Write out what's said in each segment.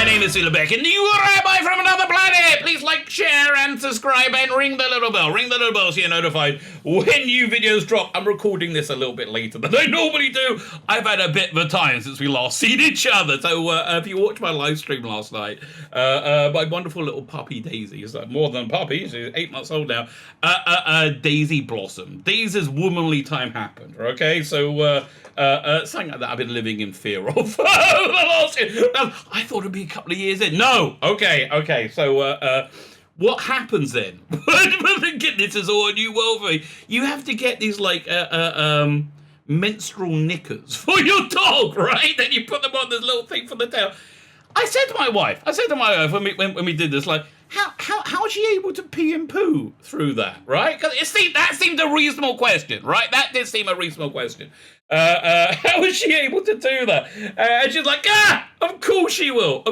My name is Tzvi Lebetkin, you Rabbi from another planet. Please like, share, and subscribe, and ring the little bell. Ring the little bell so you're notified when new videos drop. I'm recording this a little bit later than I normally do. I've had a bit of a time since we last seen each other. So if you watched my live stream last night, my wonderful little puppy Daisy, is more than a puppy, she's 8 months old now, Daisy blossomed. Daisy's womanly time happened, okay? So something that I've been living in fear of the last year. I thought it'd be a couple of years in. No, okay. So what happens then? This is all a new world for me. You have to get these like menstrual knickers for your dog, right? Then you put them on this little thing for the tail. I said to my wife when we did this, like, how is she able to pee and poo through that, right? Because that seemed a reasonable question, right? That did seem a reasonable question. How is she able to do that? And she's like, of course she will.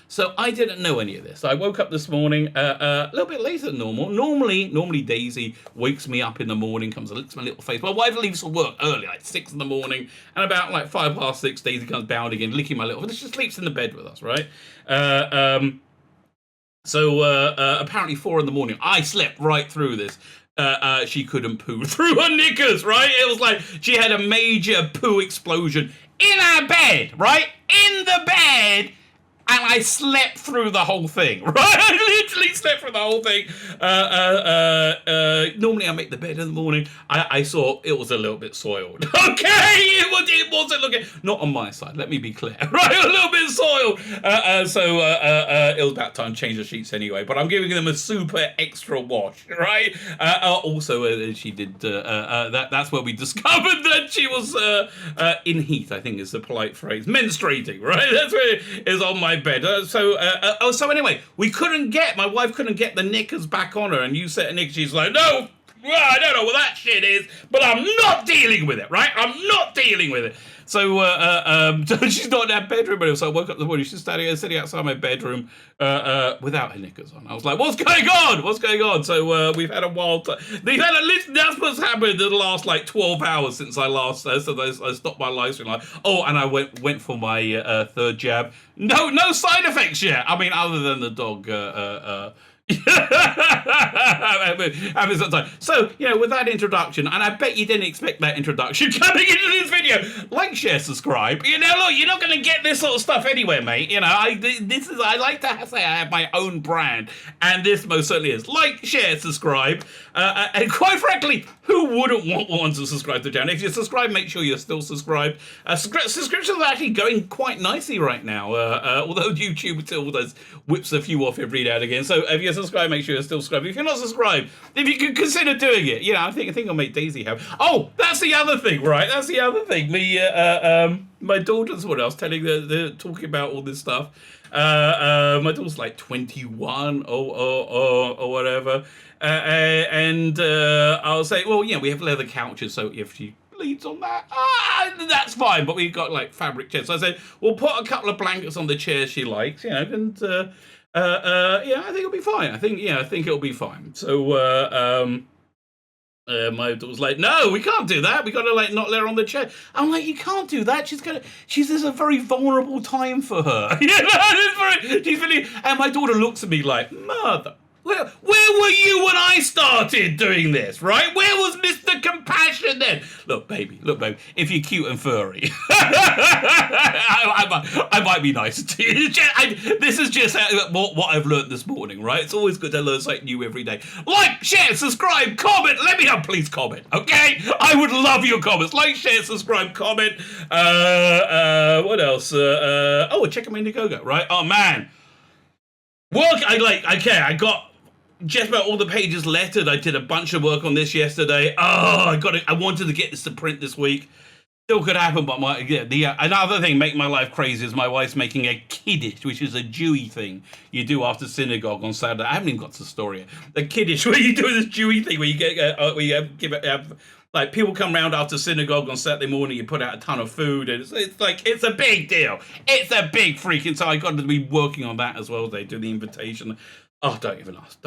So I didn't know any of this. I woke up this morning a little bit later than normal. Normally Daisy wakes me up in the morning, comes and licks my little face. My wife leaves for work early, like 6 in the morning, and about like 6:05, Daisy comes bounding in, licking my little face. She sleeps in the bed with us, right? So apparently 4 in the morning, I slept right through this. She couldn't poo through her knickers, right? It was like she had a major poo explosion in our bed, right? In the bed. And I slept through the whole thing, right? I literally slept through the whole thing. Normally I make the bed in the morning. I saw it was a little bit soiled. Okay, it wasn't looking, not on my side, let me be clear, right? A little bit soiled. So it was about time to change the sheets anyway, but I'm giving them a super extra wash, right? Also, she did, that's where we discovered that she was in heat, I think is the polite phrase, menstruating, right? That's where it is on my bed. So anyway, my wife couldn't get the knickers back on her, and you said knickers, she's like, no, I don't know what that shit is, but I'm not dealing with it, right? I'm not dealing with it. So she's not in her bedroom anymore. So I woke up this morning, she's sitting outside my bedroom without her knickers on. I was like, what's going on? So we've had a wild time. That's what's happened in the last like 12 hours since I last so I stopped my live stream. And I went for my third jab. No side effects yet. I mean, other than the dog having some time. So, with that introduction, and I bet you didn't expect that introduction coming into this video. Like, share, subscribe. Look, you're not going to get this sort of stuff anywhere, mate. I like to say I have my own brand, and this most certainly is. Like, share, subscribe, and quite frankly, who wouldn't want one to subscribe to the channel? If you subscribe, make sure you're still subscribed. Subscriptions are actually going quite nicely right now, although YouTube still does whips a few off every now and again. So if you're subscribed, make sure you're still subscribed. If you're not subscribed, if you can consider doing it, I think I'll make Daisy happy. Oh, that's the other thing, right? That's the other thing. My daughter's what I was telling they're talking about all this stuff. My daughter's like 21 or whatever. And I'll say, well, we have leather couches, so if she bleeds on that, that's fine, but we've got like fabric chairs. So I said, we'll put a couple of blankets on the chairs she likes, and I think it'll be fine. I think it'll be fine. So my daughter's like, no, we can't do that. We got to like not let her on the chair. I'm like, you can't do that. This is a very vulnerable time for her. She's really, and my daughter looks at me like, mother. Where were you when I started doing this, right? Where was Mr. Compassion then? Look, baby, if you're cute and furry, I might be nicer to you. This is just what I've learned this morning, right? It's always good to learn something new every day. Like, share, subscribe, comment. Let me know, please comment, okay? I would love your comments. Like, share, subscribe, comment. What else? Check out my Indiegogo, right? Oh, man. I got just about all the pages lettered. I did a bunch of work on this yesterday. I wanted to get this to print this week. Still could happen, but another thing making my life crazy is my wife's making a kiddush, which is a Jewy thing you do after synagogue on Saturday. I haven't even got to the story yet. The kiddush, where you do this Jewy thing where you like people come around after synagogue on Saturday morning, you put out a ton of food, and it's a big deal. It's a big freaking, so I got to be working on that as well. They do the invitation. Oh, don't even ask.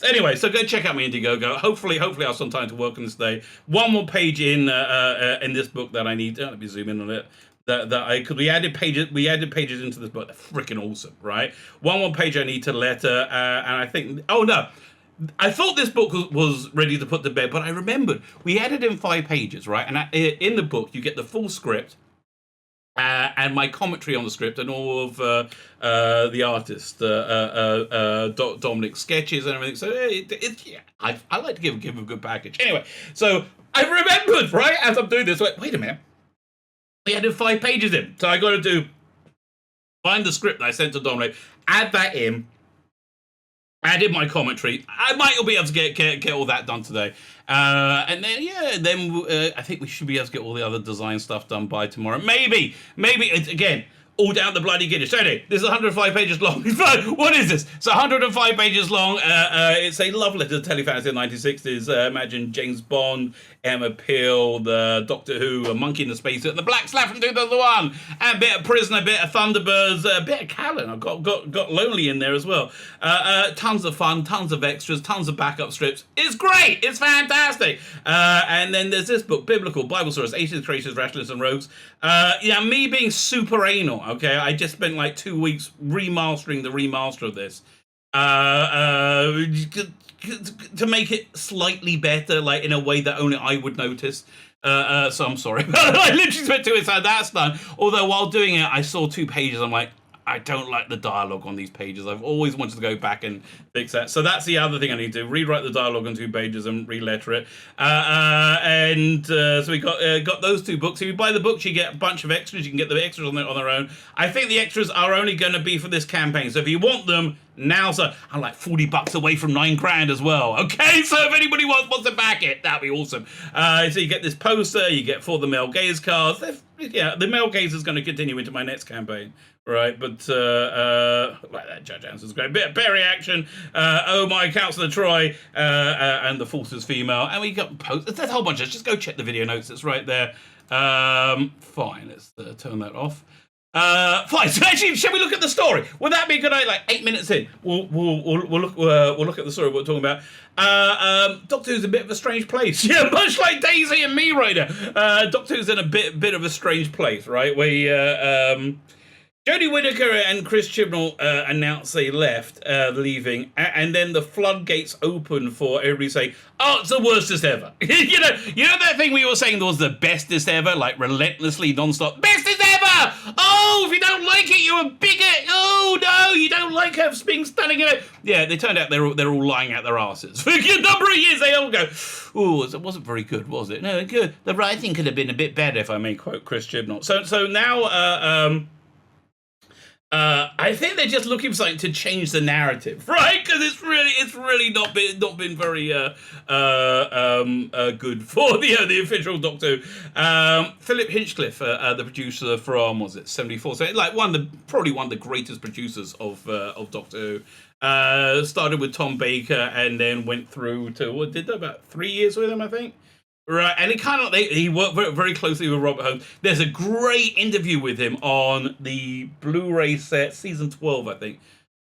Anyway, so go check out my Indiegogo. Hopefully I'll have some time to work on this day. One more page in this book that I need. Let me zoom in on it. because we added pages into this book. They're freaking awesome, right? One page I need to letter, and I think, oh no, I thought this book was ready to put to bed, but I remembered we added in 5 pages, right? And in the book you get the full script. And my commentary on the script and all of the artist, Dominic's sketches and everything. So I like to give a good package. Anyway, so I remembered, right, as I'm doing this, wait a minute. We added 5 pages in. So I got to find the script that I sent to Dominic, add that in, added my commentary. I might be able to get all that done today. And then I think we should be able to get all the other design stuff done by tomorrow. Maybe it's, again, all down the bloody Guinness. So anyway, this is 105 pages long. What is this? It's 105 pages long. It's a love letter to telefans in the 1960s. Imagine James Bond, Emma Peel, the Doctor Who, a monkey in the spacesuit, and the Black Slap from 2001, and a bit of Prisoner, a bit of Thunderbirds, a bit of Callan. I got Lonely in there as well. Tons of fun, tons of extras, tons of backup strips. It's great. It's fantastic. And then there's this book, Biblical Bible Stories, Atheists, Creationists, Rationalists, and Rogues. Me being super anal. Okay, I just spent like 2 weeks remastering the remaster of this. To make it slightly better, like in a way that only I would notice. So I'm sorry. I literally spent 2 weeks like that's done. Although while doing it, I saw 2 pages. I'm like, I don't like the dialogue on these pages. I've always wanted to go back and fix that. So that's the other thing I need to do. Rewrite the dialogue on 2 pages and re-letter it. So we got those 2 books. If you buy the books, you get a bunch of extras. You can get the extras on their own. I think the extras are only going to be for this campaign. So if you want them, now, so I'm like $40 away from $9,000 as well. Okay, so if anybody wants to back it, that'd be awesome. So you get this poster, you get 4 the male gaze cards. The male gaze is going to continue into my next campaign, right? But like that, Judge Answer's great. Bit of Perry action. Oh my, Councillor Troy, and the Forces female, and we got posters. There's a whole bunch of. Just go check the video notes. It's right there. Fine. Let's turn that off. Fine. So actually, shall we look at the story? Would that be a good idea? Like 8 minutes in, we'll look at the story we're talking about. Doctor Who's a bit of a strange place. Yeah, much like Daisy and me right now. Doctor Who's in a bit of a strange place, right? Where Jodie Whittaker and Chris Chibnall announced they left, leaving, and then the floodgates open for everybody saying, "Oh, it's the worstest ever." you know that thing we were saying was the bestest ever, like relentlessly non-stop bestest ever. Oh, if you don't like it, you're a bigot. Oh no, you don't like her being stunning. Yeah, they turned out they're all lying out their asses for a number of years. They all go, "Oh, it wasn't very good, was it?" No, good. The writing could have been a bit better, if I may quote Chris Chibnall. So now. I think they're just looking for something to change the narrative, right? Because it's really not been very good for the official Doctor Who. Phillip Hinchcliffe, the producer from 74, so like probably one of the greatest producers of Doctor Who. Started with Tom Baker and then went through to about 3 years with him, I think. Right, and he worked very, very closely with Robert Holmes. There's a great interview with him on the Blu-ray set, season 12, I think.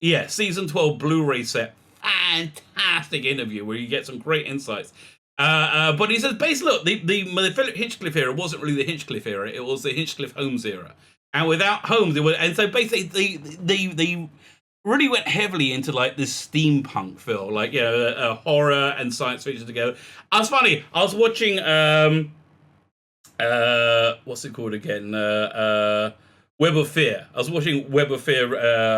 Yeah, season 12 Blu-ray set. Fantastic interview where you get some great insights. But he says, basically, look, the Phillip Hinchcliffe era wasn't really the Hinchcliffe era. It was the Hinchcliffe-Holmes era. And without Holmes, and so basically they really went heavily into like this steampunk feel, like horror and science fiction together. I was watching what's it called again? Web of Fear. I was watching Web of Fear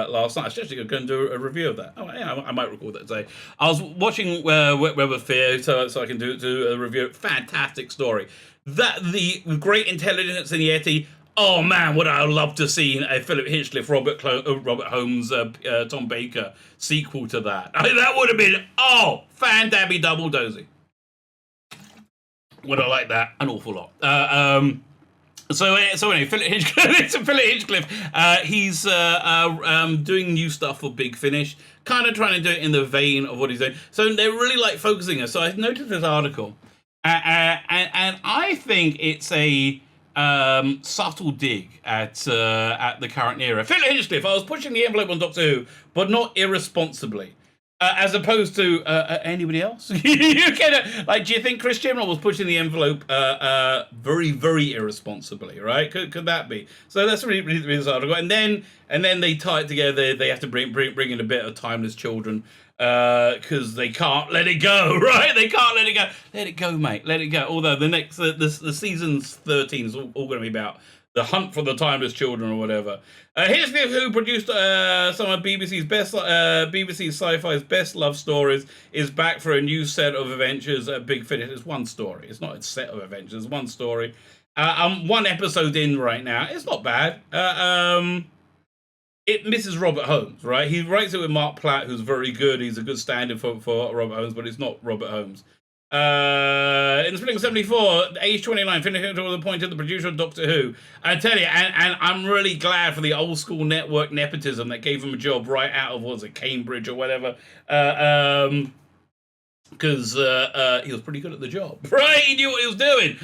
last night. I was actually going to do a review of that. Oh yeah, I might record that today. I was watching Web of Fear, so I can do a review. Fantastic story. That the great intelligence in Yeti. Oh man, would I love to see a Phillip Hinchcliffe, Robert Holmes, Tom Baker sequel to that. That would have been, fan-dabby double dozy. Would I like that? An awful lot. So anyway, Phillip Hinchcliffe, he's doing new stuff for Big Finish, kind of trying to do it in the vein of what he's doing. So they're really like focusing us. So I noticed this article, and I think it's a subtle dig at the current era. Phillip Hinchcliffe, I was pushing the envelope on Doctor Who, but not irresponsibly. As opposed to anybody else. You get like, do you think Chris Chibnall was pushing the envelope very, very irresponsibly, right? Could that be? So let's read this article, and then they tie it together. They have to bring in a bit of Timeless Children because they can't let it go, right? They can't let it go. Let it go, mate. Let it go. Although the next the season's 13 is all going to be about the hunt for the timeless children or whatever. Hinchcliffe, who produced some of BBC Sci-Fi's best love stories, is back for a new set of adventures at Big Finish. It's one story. It's not a set of adventures. It's one story. I'm one episode in right now. It's not bad. It misses Robert Holmes, right? He writes it with Mark Platt, who's very good. He's a good stand-in for Robert Holmes, but it's not Robert Holmes. In the spring of 74, age 29, Hinchcliffe was appointed the producer of Doctor Who. I tell you, and I'm really glad for the old school network nepotism that gave him a job right out of, what was it, Cambridge or whatever. Because he was pretty good at the job, right? He knew what he was doing.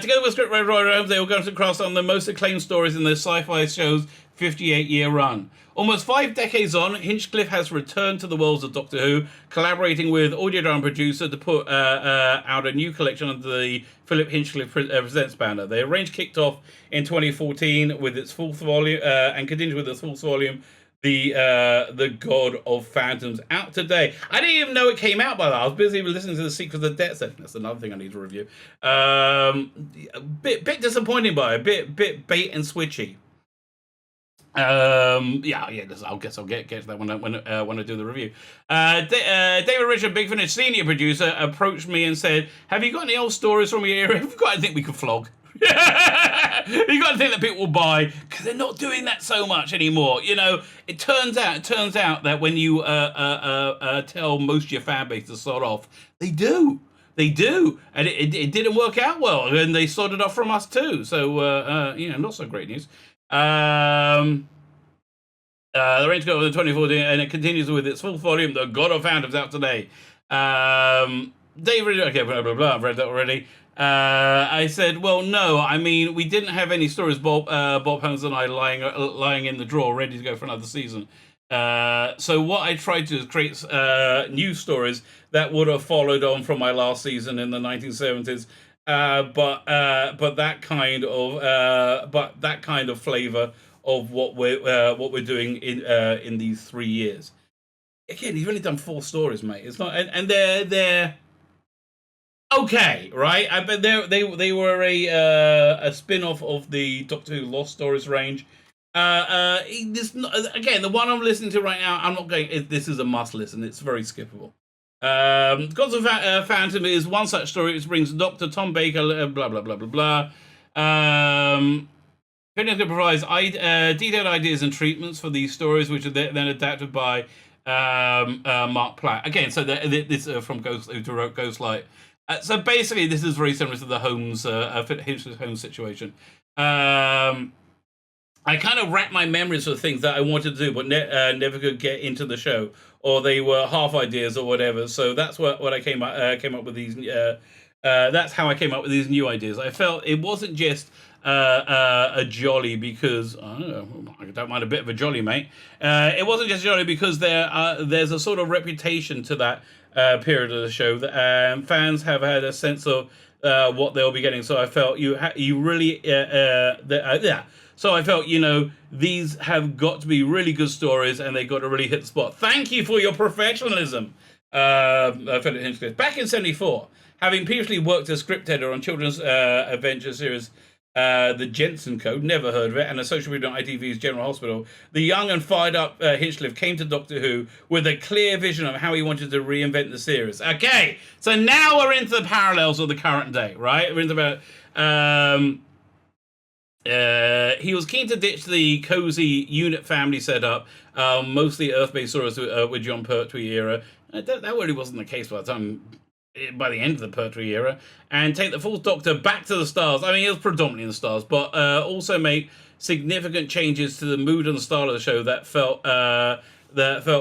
Together with scriptwriter Roy Holmes, they were going to cross on the most acclaimed stories in the sci-fi show's 58-year run. Almost 5 decades on, Hinchcliffe has returned to the worlds of Doctor Who, collaborating with audio drama producer to put out a new collection under the Phillip Hinchcliffe Presents banner. The arrange kicked off in 2014 with its fourth volume and continues with its fourth volume, the God of Phantoms, out today. I didn't even know it came out by that. I was busy listening to the Secrets of Death section. That's another thing I need to review. Bit disappointing, by a bit bait and switchy. Yeah. I guess I'll get to that when I do the review. David Richard, Big Finish senior producer, approached me and said, "Have you got any old stories from your era? Have you got anything we could flog? You got anything that people will buy? Because they're not doing that so much anymore. You know, it turns out that when you tell most of your fan base to sod off, they do." And it didn't work out well, and they sorted off from us too. So not so great news. The range got over the 2014, and it continues with its full volume. The God of Phantoms out today. David, okay, blah blah blah. I've read that already. I said, well, no. I mean, we didn't have any stories. Bob Holmes and I lying in the drawer, ready to go for another season. So what I tried to do is create new stories that would have followed on from my last season in the 1970s. But that kind of flavor of what we're doing in these 3 years. Again, he's only done 4 stories, mate. It's not, and they're okay, right? I bet they were a spin-off of the Doctor Who Lost Stories range. Again, the one I'm listening to right now, I'm not going. This is a must listen. It's very skippable. Gods of Phantom is one such story which brings Dr. Tom Baker, blah, blah, blah, blah, blah. Pinnacle provides detailed ideas and treatments for these stories, which are then adapted by Mark Platt. Again, so this from Ghost, who wrote Ghostlight. So basically, this is very similar to the Holmes situation. I kind of racked my memories for things that I wanted to do, but never could get into the show, or they were half ideas or whatever. So that's what I came up with these. That's how I came up with these new ideas. I felt it wasn't just a jolly because I don't mind a bit of a jolly, mate. It wasn't just jolly because there's a sort of reputation to that period of the show that fans have had a sense of what they'll be getting. So I felt you really So I felt, these have got to be really good stories, and they got to really hit the spot. Thank you for your professionalism, Phillip Hinchcliffe. Back in 74, having previously worked as script editor on children's adventure series, The Jensen Code, never heard of it, and a social media on ITV's General Hospital, the young and fired-up Hinchcliffe came to Doctor Who with a clear vision of how he wanted to reinvent the series. Okay, so now we're into the parallels of the current day, right? We're into about... he was keen to ditch the cozy unit family setup, mostly Earth-based stories with John Pertwee era. That really wasn't the case by the end of the Pertwee era, and take the Fourth Doctor back to the stars. I mean, he was predominantly in the stars, but also make significant changes to the mood and style of the show that felt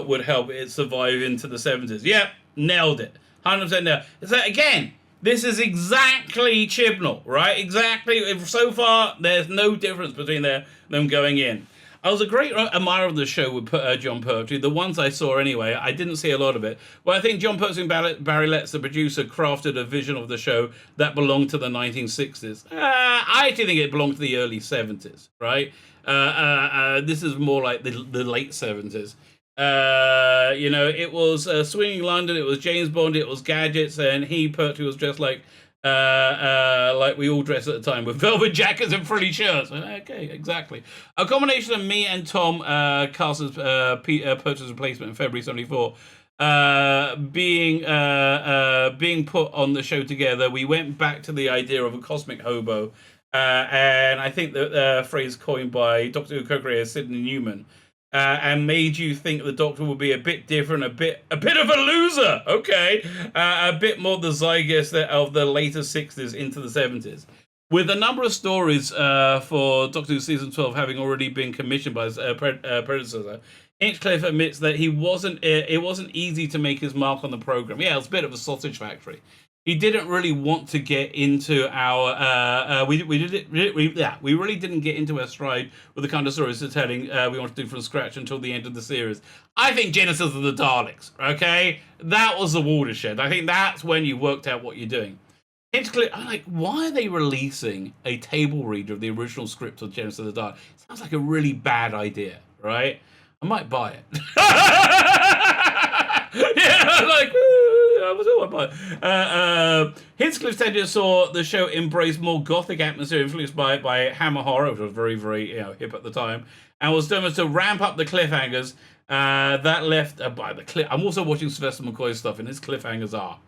would help it survive into the 70s. Yep, nailed it. 100% nailed. So again, this is exactly Chibnall, right? Exactly. So far, there's no difference between them going in. I was a great admirer of the show with John Pertwee. The ones I saw anyway, I didn't see a lot of it. Well, I think John Pertwee and Barry Letts, the producer, crafted a vision of the show that belonged to the 1960s. I actually think it belonged to the early 70s, right? This is more like the late 70s. It was Swinging London, it was James Bond, it was gadgets, and Pertwee was dressed like we all dress at the time, with velvet jackets and frilly shirts. Okay, exactly. A combination of me and Tom Carson's Pertwee's replacement in February '74, being put on the show together. We went back to the idea of a cosmic hobo, and I think the phrase coined by Doctor Who co-creator Sidney Newman. And made you think the Doctor would be a bit different, a bit of a loser, okay? A bit more the zeitgeist of the later 60s into the 70s. With a number of stories for Doctor Who Season 12 having already been commissioned by his predecessor, Hinchcliffe admits that it wasn't easy to make his mark on the programme. Yeah, it was a bit of a sausage factory. He didn't really want to get into our. We really didn't get into our stride with the kind of stories we're telling we want to do from scratch until the end of the series. I think Genesis of the Daleks. Okay, that was the watershed. I think that's when you worked out what you're doing. Hinchcliffe, I'm like, why are they releasing a table reader of the original script of Genesis of the Daleks? Sounds like a really bad idea, right? I might buy it. Yeah, like. Hinchcliffe said saw the show embrace more gothic atmosphere influenced by Hammer horror, which was very, very hip at the time, and was determined to ramp up the cliffhangers that left by the cliff. I'm also watching Sylvester McCoy's stuff, and his cliffhangers are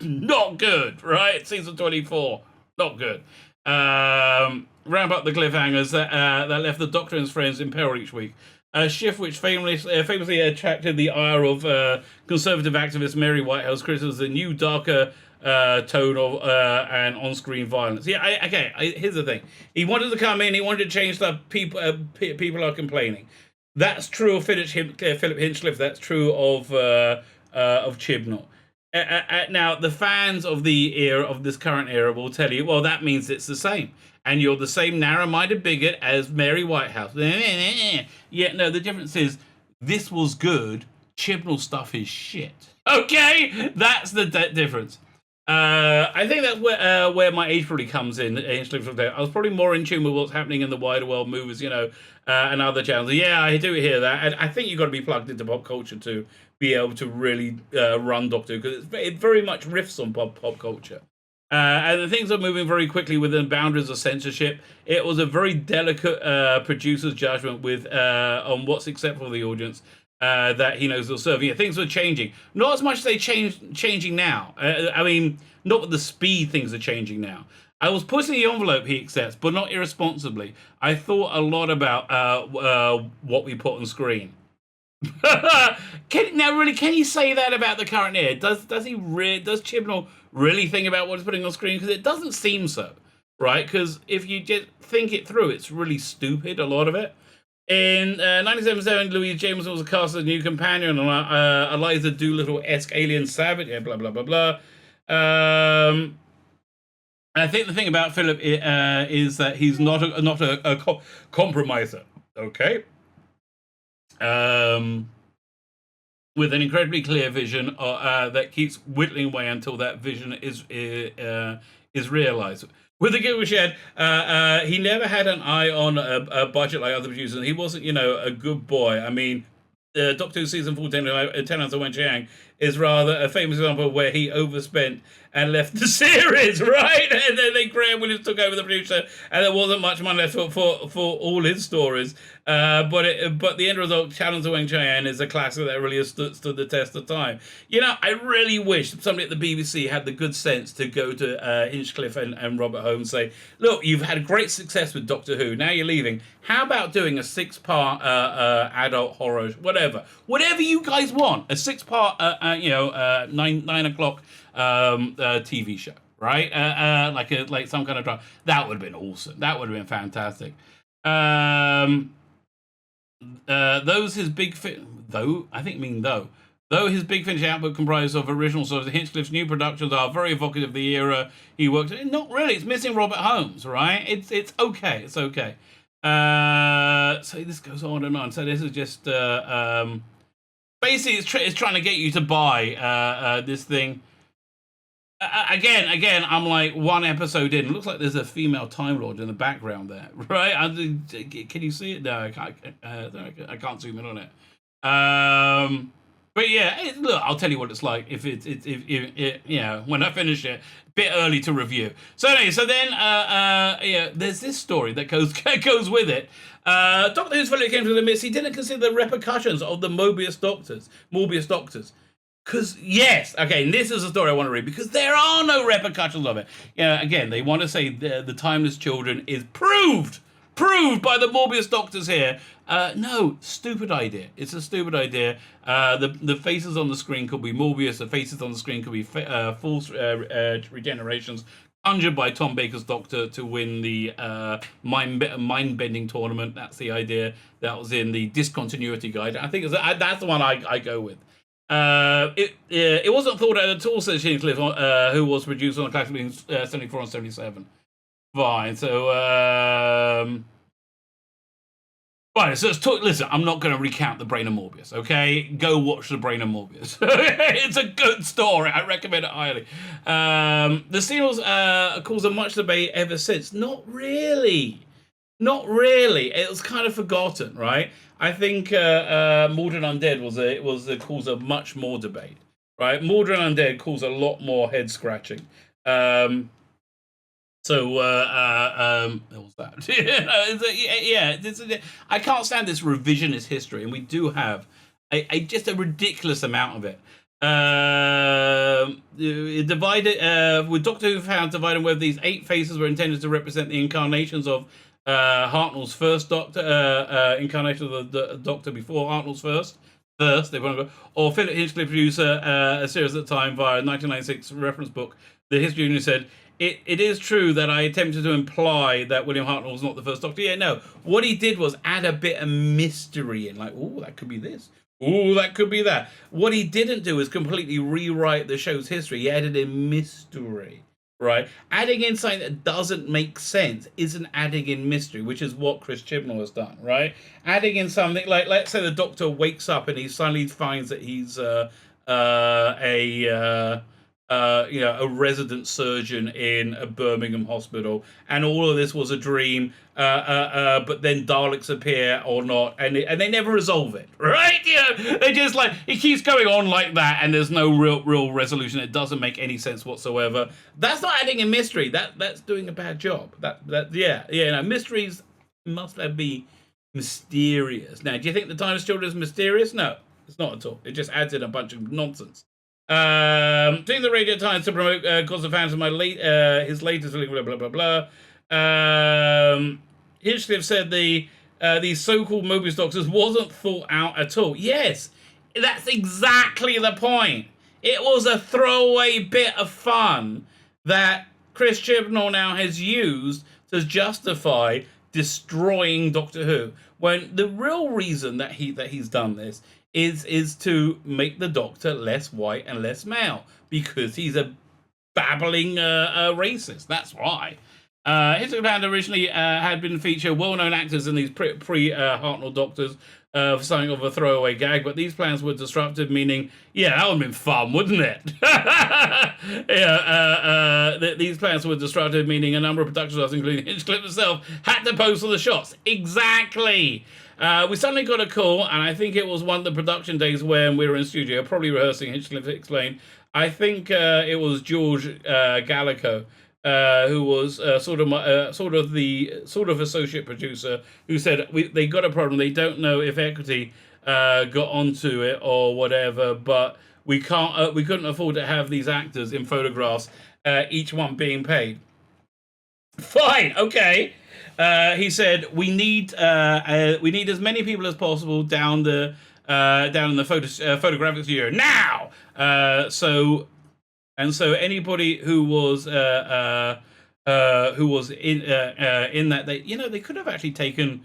not good, right? Season 24, not good. Ramp up the cliffhangers that left the Doctor and his friends in peril each week. A shift which famously attracted the ire of conservative activist Mary Whitehouse, criticized the new, darker tone of and on-screen violence. Yeah, here's the thing. He wanted to come in, he wanted to change stuff. People are complaining. That's true of Philip Hinchcliffe. That's true of Chibnall. Now, the fans of this current era will tell you, well, that means it's the same. And you're the same narrow-minded bigot as Mary Whitehouse. Yeah, no, the difference is this was good. Chibnall stuff is shit. Okay? That's the difference. I think that's where my age probably comes in. I was probably more in tune with what's happening in the wider world movies, and other channels. Yeah, I do hear that. And I think you've got to be plugged into pop culture to be able to really run Doctor Who, because it very much riffs on pop culture. And the things are moving very quickly within the boundaries of censorship. It was a very delicate producer's judgment with on what's acceptable to the audience that he knows they'll serve. Yeah, things were changing. Not as much as they changing now. I mean, not with the speed things are changing now. I was pushing the envelope, he accepts, but not irresponsibly. I thought a lot about what we put on screen. Can you say that about the current era? Does Chibnall really think about what he's putting on screen? Because it doesn't seem so, right? Because if you just think it through, it's really stupid, a lot of it. In 1977, Louise Jameson was cast as a new companion on Eliza Doolittle-esque alien savage, blah, blah, blah, blah. I think the thing about Philip is that he's not a compromiser, okay? With an incredibly clear vision that keeps whittling away until that vision is realized. With the Gilbert Shed, he never had an eye on a budget like other producers. He wasn't, a good boy. I mean, Doctor Who Season 14, 10 Hours of Wen Chiang, is rather a famous example where he overspent and left the series, right? And then Graham Williams took over the producer, and there wasn't much money left for all his stories. But the end result, Challenge of Wang Chiang, is a classic that really has stood the test of time. I really wish somebody at the BBC had the good sense to go to Hinchcliffe and Robert Holmes and say, look, you've had great success with Doctor Who, now you're leaving. How about doing a 6-part adult horror, whatever you guys want, a 6-part 9 o'clock TV show, right? Like some kind of drama. That would have been awesome. That would have been fantastic. Though his big finish output comprised of original stories, Hinchcliffe's new productions are very evocative of the era he worked in. Not really. It's missing Robert Holmes, right? It's okay. It's okay. so this goes on and on. So this is just basically it's trying to get you to buy this thing. Again, I'm like one episode in. It looks like there's a female Time Lord in the background there, right? Can you see it? No, I can't. I can't zoom in on it. But yeah, look, I'll tell you what it's like if when I finish it. Bit early to review. So anyway, then there's this story that goes with it. Doctor Who's Phillip came to the midst. He didn't consider the repercussions of the Morbius doctors. Because, yes, okay, and this is a story I want to read, because there are no repercussions of it. Again, they want to say the Timeless Children is proved by the Morbius doctors here. No, stupid idea. It's a stupid idea. The faces on the screen could be Morbius. The faces on the screen could be false regenerations conjured by Tom Baker's Doctor to win the mind-bending tournament. That's the idea. That was in the discontinuity guide. I think that's the one I go with. It wasn't thought out at all, says Hinchcliffe, who was produced on the classic being 74 and 77. Fine, so right, so listen, I'm not going to recount The Brain of Morbius, okay? Go watch The Brain of Morbius. It's a good story. I recommend it highly. The seals caused a much debate ever since. Not really. It was kind of forgotten, right? I think Mordred Undead was a cause of much more debate, right? Mordred Undead caused a lot more head scratching. What was that? I can't stand this revisionist history, and we do have just a ridiculous amount of it. Divided with Doctor Who found dividing whether these 8 faces were intended to represent the incarnations of Hartnell's first Doctor, incarnation of the Doctor before Hartnell's first, they want to go, or Phillip Hinchcliffe produced a series at the time via a 1996 reference book. The History Union said, It is true that I attempted to imply that William Hartnell was not the first Doctor. Yeah, no. What he did was add a bit of mystery in, like, oh, that could be this. Oh, that could be that. What he didn't do is completely rewrite the show's history. He added in mystery, right? Adding in something that doesn't make sense isn't adding in mystery, which is what Chris Chibnall has done, right? Adding in something like, let's say the Doctor wakes up and he suddenly finds that he's a resident surgeon in a Birmingham hospital, and all of this was a dream, but then Daleks appear or not, and they never resolve it, right? They just like, it keeps going on like that, and there's no real resolution. It doesn't make any sense whatsoever. That's not adding a mystery. That's doing a bad job. Mysteries must be mysterious. Now, do you think the Timeless Children is mysterious? No, it's not at all. It just adds in a bunch of nonsense. Doing the Radio Times to promote cause the fans of his latest blah blah blah blah. Hinchcliffe said these so-called Mobius Doctors wasn't thought out at all. Yes, that's exactly the point. It was a throwaway bit of fun that Chris Chibnall now has used to justify destroying Doctor Who, when the real reason that he's done this is to make the Doctor less white and less male, because he's a babbling racist. That's why. Hinchcliffe Band originally had been featured well-known actors in these pre-Hartnell Doctors for something of a throwaway gag, but these plans were disruptive, meaning, that would have been fun, wouldn't it? These plans were disruptive, meaning a number of production stars, including Hinchcliffe himself, had to pose for the shots. Exactly. We suddenly got a call, and I think it was one of the production days when we were in studio, probably rehearsing. Hinchcliffe explained. I think it was George Gallico, who was sort of associate producer, who said they got a problem. They don't know if Equity got onto it or whatever, but we couldn't afford to have these actors in photographs, each one being paid. Fine, okay. He said we need as many people as possible down in the photographic studio now. So anybody who was in that, they could have actually taken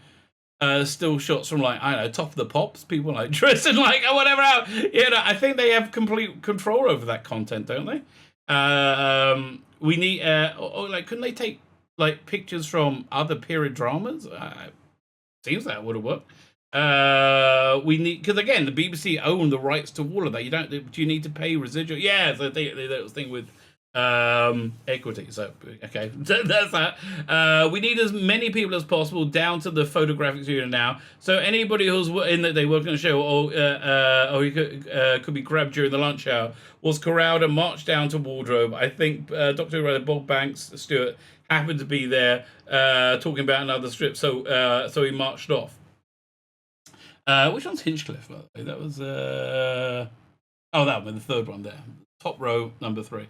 still shots from, like, I don't know, Top of the Pops, people like dressing like or whatever out. I think they have complete control over that content, don't they? We need couldn't they take like pictures from other period dramas? Seems that would have worked. We need, because again, the BBC own the rights to all of that. Do you need to pay residual? Yeah, so that thing with equity. So okay, that's that. We need as many people as possible down to the photographic studio now. So anybody who's in that they work on the show, or he could be grabbed during the lunch hour, was corralled and marched down to wardrobe. I think Doctor Who writer Bob Banks Stewart happened to be there talking about another strip, so he marched off. Which one's Hinchcliffe, by the way? That was that one, the third one there, top row, number 3.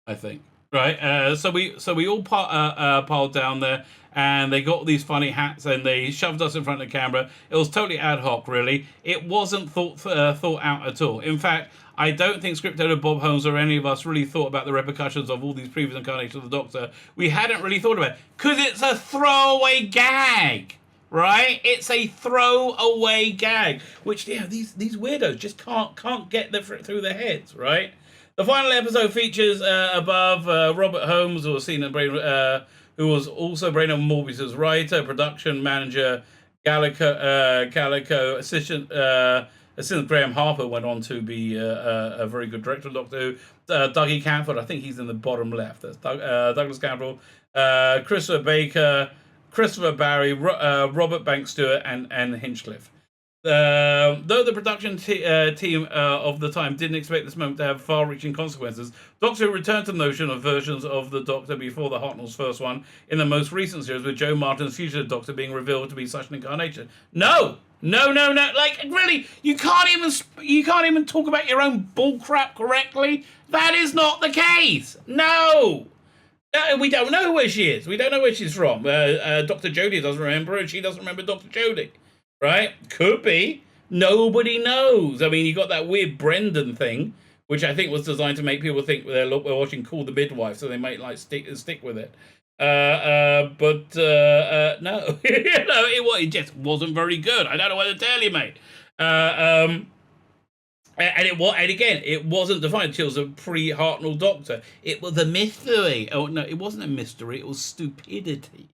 I think. Right. So we all piled down there, and they got these funny hats, and they shoved us in front of the camera. It was totally ad hoc, really. It wasn't thought out at all. In fact, I don't think script editor Bob Holmes or any of us really thought about the repercussions of all these previous incarnations of the Doctor. We hadn't really thought about it, because it's a throwaway gag. Right? It's a throwaway gag, which these weirdos just can't get through their heads, right? The final episode features above Robert Holmes, who was seen in who was also Brain of Morbius' writer, production manager, Calico assistant Graham Harper went on to be a very good director of Doctor Who. Dougie Camford, I think he's in the bottom left. That's Douglas Campbell, Christopher Baker, Christopher Barry, Robert Banks Stewart, and Hinchcliffe. Though the production team of the time didn't expect this moment to have far-reaching consequences, Doctor Who returned to the notion of versions of the Doctor before the Hartnell's first one in the most recent series, with Joe Martin's future Doctor being revealed to be such an incarnation. No. Like, really, you can't even talk about your own bullcrap correctly. That is not the case. No. We don't know where she is. We don't know where she's from. Dr. Jodie doesn't remember, and she doesn't remember Dr. Jodie. Right? Could be. Nobody knows. I mean, you got that weird Brendan thing, which I think was designed to make people think we're watching Call the Midwife, so they might like stick with it. But no, it just wasn't very good. I don't know what to tell you, mate. And it wasn't defined. She was a pre-Hartnell Doctor. It was a mystery. Oh no, it wasn't a mystery. It was stupidity,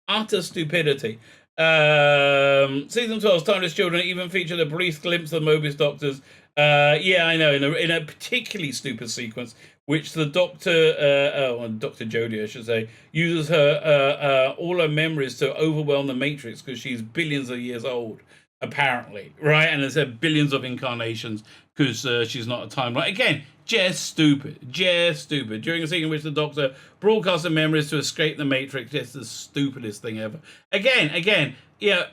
utter stupidity. Season 12's Timeless Children even featured a brief glimpse of the Morbius Doctors. Yeah, I know, in a particularly stupid sequence, which the Doctor, Dr. Jodie, I should say, uses her all her memories to overwhelm the Matrix because she's billions of years old, apparently, right? And there's billions of incarnations because she's not a timeline. Again, just stupid. During a scene in which the Doctor broadcasts the memories to escape the Matrix, just the stupidest thing ever. Again, yeah.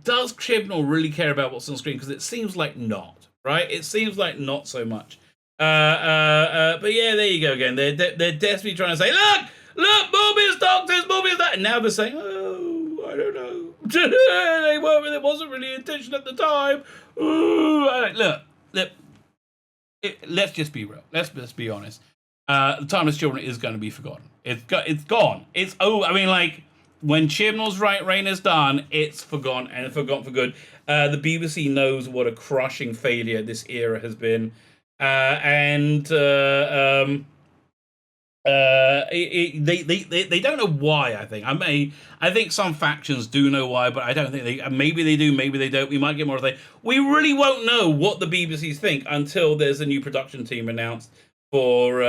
Does Chibnall really care about what's on screen? Because it seems like not, right? It seems like not so much. But yeah, there you go again. They're desperately trying to say, look, Morbius Doctors, Morbius that. And now they're saying, oh, I don't know. It wasn't really intention at the time. Ooh, look. Let's just be real. Let's just be honest. The Timeless Children is going to be forgotten. It's gone. It's over. I mean, like, when Chibnall's reign is done, it's forgotten, and forgotten for good. The BBC knows what a crushing failure this era has been, and they don't know why. I think some factions do know why, but I don't think they. Maybe they do, maybe they don't. We might get more of that. We really won't know what the BBC think until there's a new production team announced for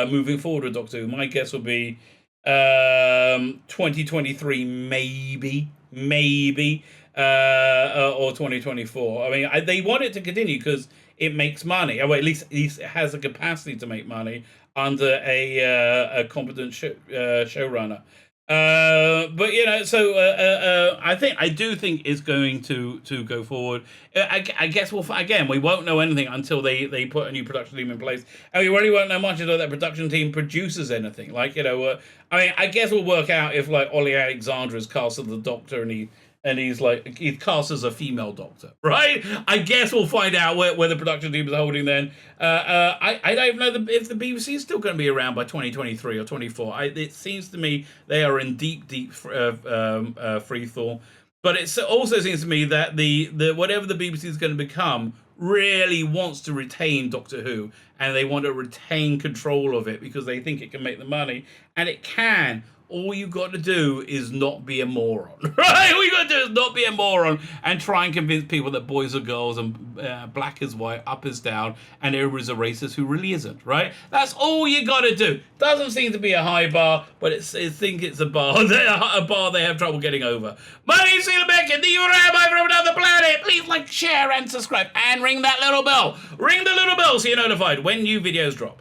moving forward with Doctor Who. My guess would be 2023, maybe, or 2024. I mean, they want it to continue because it makes money. Well, at least it has the capacity to make money under a competent showrunner. But I do think it's going to go forward. I guess we won't know anything until they put a new production team in place, and we really won't know much until that production team produces anything. Like, I guess we'll work out if like Ollie Alexander is cast as the Doctor and he's cast as a female Doctor, right? I guess we'll find out where the production team is holding then. I don't even know if the BBC is still going to be around by 2023 or 24. It seems to me they are in deep free fall. But it also seems to me that the whatever the BBC is going to become really wants to retain Doctor Who, and they want to retain control of it because they think it can make the money, and it can. all you got to do is not be a moron, right? All you got to do is not be a moron and try and convince people that boys are girls and black is white, up is down, and everybody's a racist who really isn't, right? That's all you got to do. Doesn't seem to be a high bar, but I think it's a bar. A bar they have trouble getting over. My name's Tzvi Lebetkin, the Rabbi from another planet. Please like, share, and subscribe, and ring that little bell. Ring the little bell so you're notified when new videos drop.